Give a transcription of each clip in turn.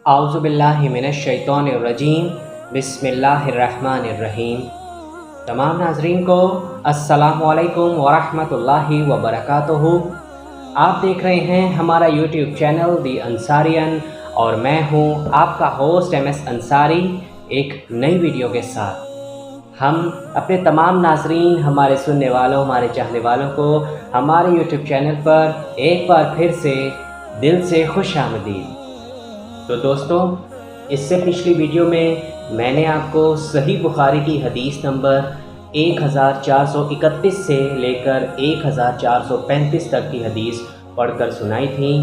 اعوذ باللہ من الشیطان الرجیم بسم اللہ الرحمن الرحیم۔ تمام ناظرین کو السلام علیکم ورحمۃ اللہ وبرکاتہ۔ آپ دیکھ رہے ہیں ہمارا یوٹیوب چینل دی انصاریان اور میں ہوں آپ کا ہوسٹ ایم ایس انصاری ایک نئی ویڈیو کے ساتھ۔ ہم اپنے تمام ناظرین، ہمارے سننے والوں، ہمارے چاہنے والوں کو ہمارے یوٹیوب چینل پر ایک بار پھر سے دل سے خوش آمدید۔ تو دوستو، اس سے پچھلی ویڈیو میں نے آپ کو صحیح بخاری کی حدیث نمبر 1431 سے لے کر 1435 تک کی حدیث پڑھ کر سنائی تھی،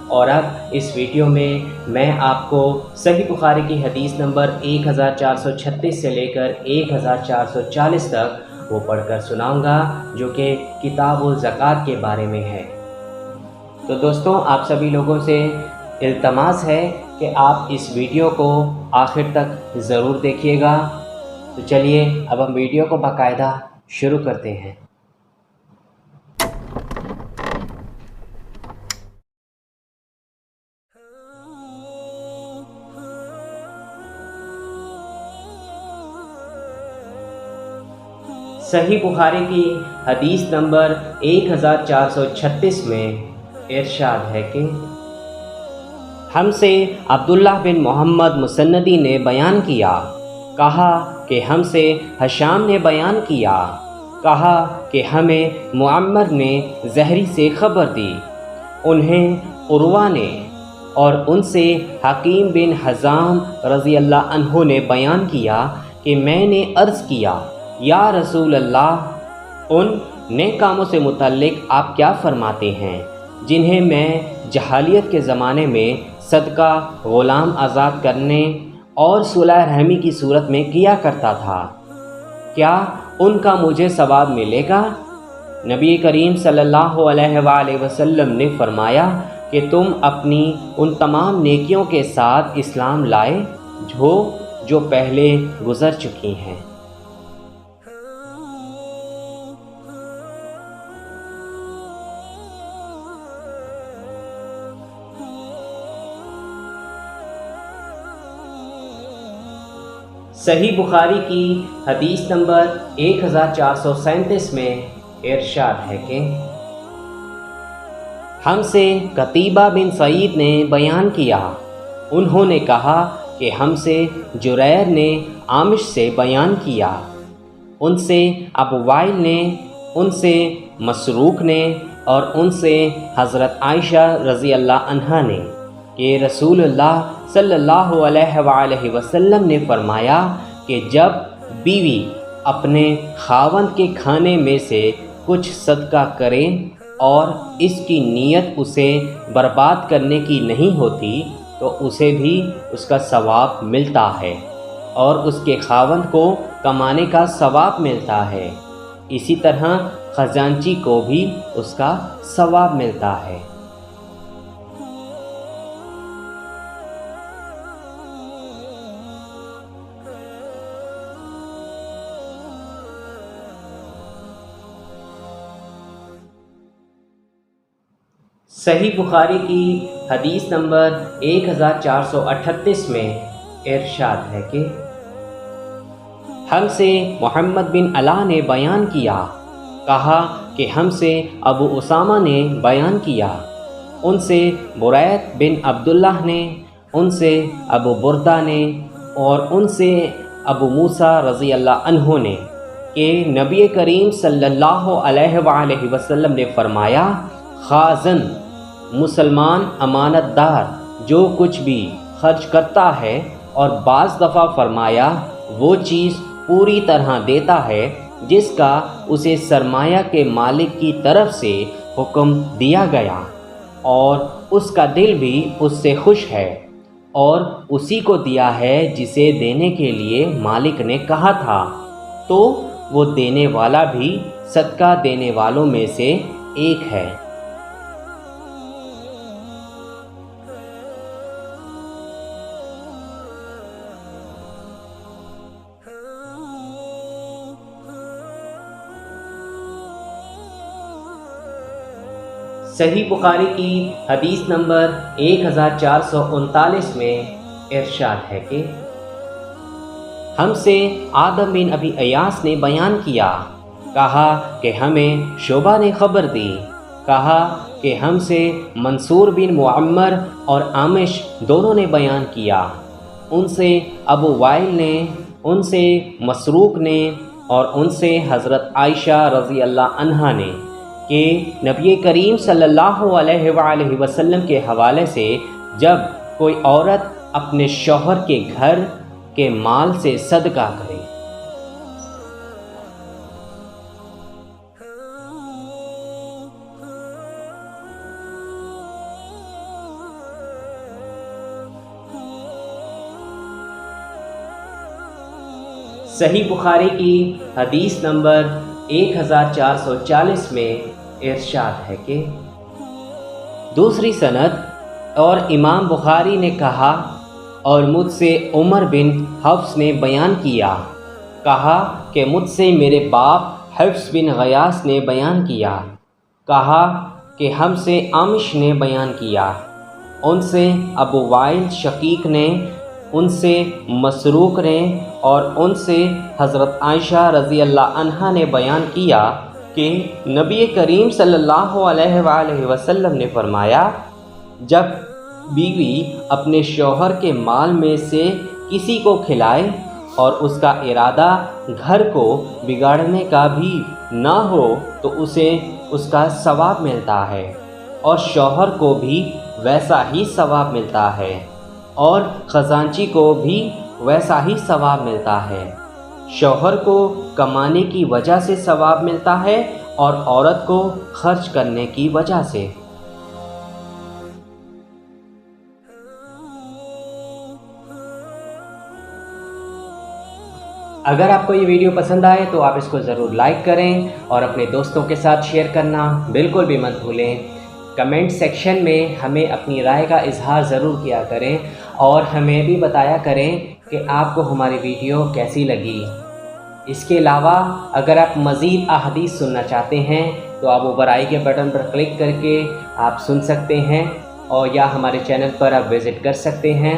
اور اب اس ویڈیو میں آپ کو صحیح بخاری کی حدیث نمبر 1436 سے لے کر 1440 تک وہ پڑھ کر سناؤں گا، جو کہ کتاب الزکوٰۃ کے بارے میں ہے۔ تو دوستوں، آپ سبھی لوگوں سے التماس ہے کہ آپ اس ویڈیو کو آخر تک ضرور دیکھیے گا۔ تو چلیے اب ہم ویڈیو کو باقاعدہ شروع کرتے ہیں۔ صحیح بخاری کی حدیث نمبر 1436 میں ارشاد ہے کہ ہم سے عبداللہ بن محمد مسندی نے بیان کیا، کہا کہ ہم سے ہشام نے بیان کیا، کہا کہ ہمیں معمر نے زہری سے خبر دی، انہیں عروہ نے، اور ان سے حکیم بن حزام رضی اللہ عنہ نے بیان کیا کہ میں نے عرض کیا، یا رسول اللہ، ان نیک کاموں سے متعلق آپ کیا فرماتے ہیں جنہیں میں جاہلیت کے زمانے میں صدقہ غلام آزاد کرنے اور صلح رحمی کی صورت میں کیا کرتا تھا؟ کیا ان کا مجھے ثواب ملے گا؟ نبی کریم صلی اللہ علیہ وآلہ وسلم نے فرمایا کہ تم اپنی ان تمام نیکیوں کے ساتھ اسلام لائے جو پہلے گزر چکی ہیں۔ صحیح بخاری کی حدیث نمبر 1437 میں ارشاد ہے کہ ہم سے قتیبہ بن سعید نے بیان کیا، انہوں نے کہا کہ ہم سے جریر نے عامش سے بیان کیا، ان سے ابو وائل نے، ان سے مسروق نے، اور ان سے حضرت عائشہ رضی اللہ عنہا نے کہ رسول اللہ صلی اللہ علیہ وآلہ وسلم نے فرمایا کہ جب بیوی اپنے خاوند کے کھانے میں سے کچھ صدقہ کرے اور اس کی نیت اسے برباد کرنے کی نہیں ہوتی تو اسے بھی اس کا ثواب ملتا ہے، اور اس کے خاوند کو کمانے کا ثواب ملتا ہے، اسی طرح خزانچی کو بھی اس کا ثواب ملتا ہے۔ صحیح بخاری کی حدیث نمبر 1438 میں ارشاد ہے کہ ہم سے محمد بن علا نے بیان کیا، کہا کہ ہم سے ابو اسامہ نے بیان کیا، ان سے برید بن عبداللہ نے، ان سے ابو بردہ نے، اور ان سے ابو موسیٰ رضی اللہ عنہ نے کہ نبی کریم صلی اللہ علیہ وآلہ وسلم نے فرمایا، خازن مسلمان امانت دار جو کچھ بھی خرچ کرتا ہے، اور بعض دفعہ فرمایا وہ چیز پوری طرح دیتا ہے جس کا اسے سرمایہ کے مالک کی طرف سے حکم دیا گیا، اور اس کا دل بھی اس سے خوش ہے، اور اسی کو دیا ہے جسے دینے کے لیے مالک نے کہا تھا، تو وہ دینے والا بھی صدقہ دینے والوں میں سے ایک ہے۔ صحیح بخاری کی حدیث نمبر 1439 میں ارشاد ہے کہ ہم سے آدم بن ابی ایاس نے بیان کیا، کہا کہ ہمیں شعبہ نے خبر دی، کہا کہ ہم سے منصور بن معمر اور عامش دونوں نے بیان کیا، ان سے ابو وائل نے، ان سے مسروق نے اور ان سے حضرت عائشہ رضی اللہ عنہا نے کہ نبی کریم صلی اللہ علیہ وآلہ وسلم کے حوالے سے جب کوئی عورت اپنے شوہر کے گھر کے مال سے صدقہ کرے صحیح بخاری کی حدیث نمبر 1440 میں ارشاد ہے کہ دوسری سند اور امام بخاری نے کہا اور مجھ سے عمر بن حفص نے بیان کیا، کہا کہ مجھ سے میرے باپ حفص بن غیاث نے بیان کیا، کہا کہ ہم سے عامش نے بیان کیا، ان سے ابو وائل شقیق نے، ان سے مسروق نے اور ان سے حضرت عائشہ رضی اللہ عنہا نے بیان کیا کہ نبی کریم صلی اللہ علیہ وآلہ وسلم نے فرمایا، جب بیوی اپنے شوہر کے مال میں سے کسی کو کھلائے اور اس کا ارادہ گھر کو بگاڑنے کا بھی نہ ہو تو اسے اس کا ثواب ملتا ہے اور شوہر کو بھی ویسا ہی ثواب ملتا ہے اور خزانچی کو بھی ویسا ہی ثواب ملتا ہے۔ شوہر کو کمانے کی وجہ سے ثواب ملتا ہے اور عورت کو خرچ کرنے کی وجہ سے۔ اگر آپ کو یہ ویڈیو پسند آئے تو آپ اس کو ضرور لائک کریں اور اپنے دوستوں کے ساتھ شیئر کرنا بالکل بھی مت بھولیں۔ کمنٹ سیکشن میں ہمیں اپنی رائے کا اظہار ضرور کیا کریں اور ہمیں بھی بتایا کریں کہ آپ کو ہماری ویڈیو کیسی لگی۔ اس کے علاوہ اگر آپ مزید احادیث سننا چاہتے ہیں تو آپ اوپر آئی کے بٹن پر کلک کر کے آپ سن سکتے ہیں اور یا ہمارے چینل پر آپ وزٹ کر سکتے ہیں۔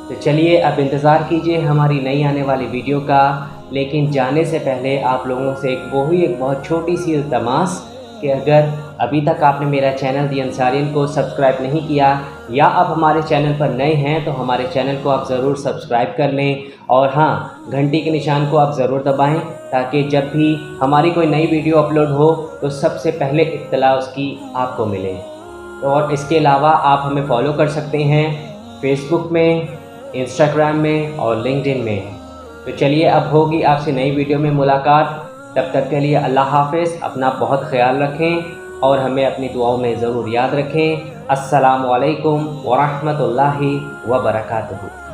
تو چلیے اب انتظار کیجئے ہماری نئی آنے والی ویڈیو کا، لیکن جانے سے پہلے آپ لوگوں سے ایک بہت چھوٹی سی التماس کہ اگر ابھی تک آپ نے میرا چینل دی انصارین کو سبسکرائب نہیں کیا یا آپ ہمارے چینل پر نئے ہیں تو ہمارے چینل کو آپ ضرور سبسکرائب کر لیں اور ہاں گھنٹی کے نشان کو آپ ضرور دبائیں تاکہ جب بھی ہماری کوئی نئی ویڈیو اپلوڈ ہو تو سب سے پہلے اطلاع اس کی آپ کو ملے۔ اور اس کے علاوہ آپ ہمیں فالو کر سکتے ہیں فیس بک میں، انسٹاگرام میں اور لنکڈ ان میں۔ تو چلیے اب ہوگی آپ سے نئی ویڈیو میں ملاقات، تب تک کے لیے اللہ حافظ، اپنا بہت خیال رکھیں اور ہمیں اپنی دعاؤں میں ضرور یاد رکھیں۔ السلام علیکم ورحمۃ اللہ وبرکاتہ۔